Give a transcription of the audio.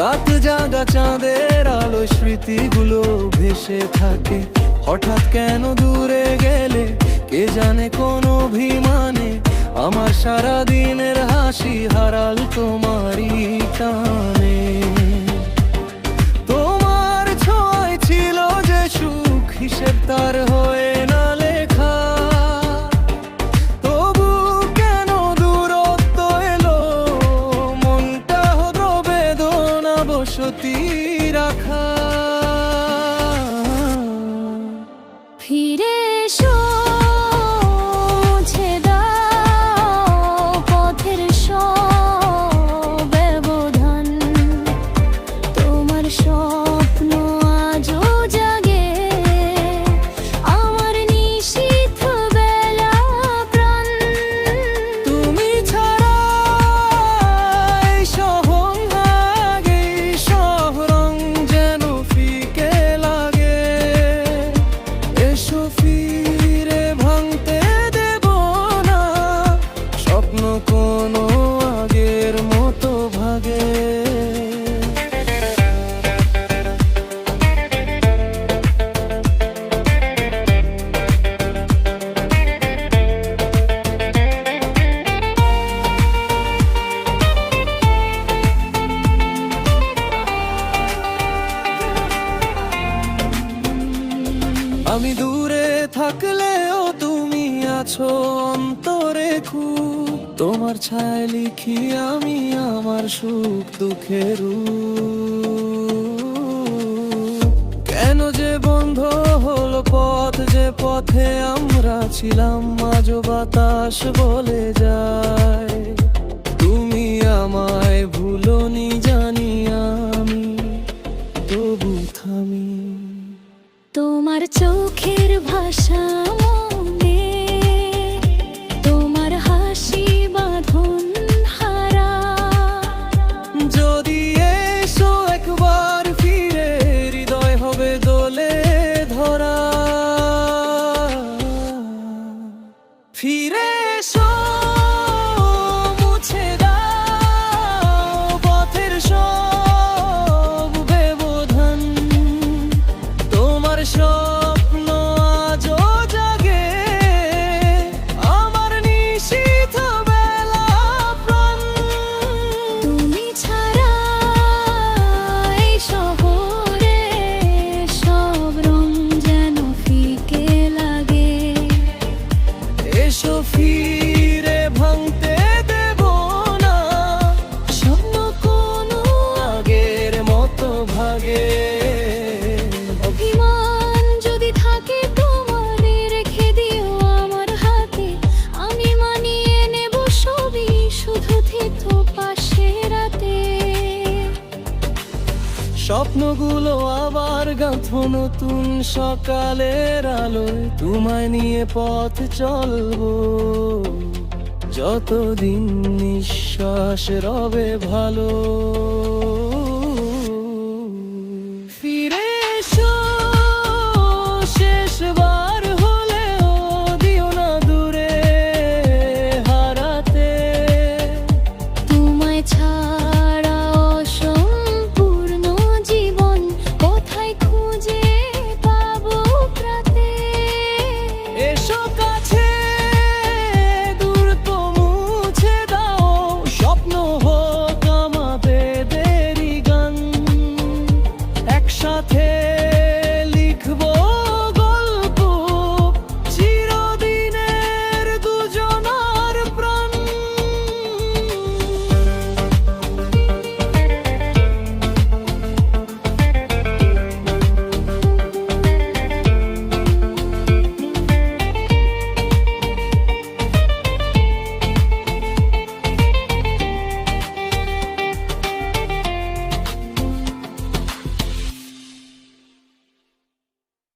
রাত জাগা চাঁদের আলো স্মৃতিগুলো ভেসে থাকে। হঠাৎ কেন দূরে গেলে কে জানে, কোন অভিমানে আমার সারা দিনের হাসি হারাল তোমারই টানে। তোমার ছোঁয়ায় ছিল যে সুখ, হিসেব তার হয়ে না লেখা। তবু কেন দূরত্ব এলো, মনটা হলো বেদনা বসতি রাখা। ফিরে এসো, মুছে দাও পথের সব ব্যবধান। তোমার স্বপ্ন আজও জাগে আমার নিশীথ বেলা প্রাণ। তুমি ছাড়া এই শহর লাগে, সব রং যেন ফিকে লাগে। এসো ফিরে ভাঙতে দেব না, স্বপ্ন কোনো আগের মতো ভাগে। আমি দূরে থাকলেও তুমি আছো অন্তরে খুব। তোমার ছায়া লিখি আমি আমার সুখ দুঃখের রূপ। কেন যে বন্ধ হলো পথ, যে পথে আমরা ছিলাম, আজও বাতাস বলে যায় তুমি আমায় ভুলোনি। জানি আমি তবু থামি। তোমার চোখের ভাষা মনে, তোমার হাসি বাঁধন হারা। যদি এসো একবার ফিরে, হৃদয় হবে দোলে ধরা। ফিরে এসো, মুছে দাও পথের সব ব্যবধান। তোমার স্বপ্ন আজও জাগে আমার নিশীথ বেলা প্রাণ। তুমি ছাড়া এই শহরে সব রং যেন ফিকে লাগে। এসো ফিরে ভাঙতে দেব না, স্বপ্ন কোনো আগের মতো ভাগে। অভিমান যদি থাকে তোমার, রেখে দিও আমার হাতে। আমি মানিয়ে নেব সবই, শুধু থেকো পাশে রাতে। স্বপ্নগুলো আবার গাঁথো নতুন সকালের আলোয়। তোমায় নিয়ে পথ চলবো, যতদিন নিঃশ্বাস রবে ভালো।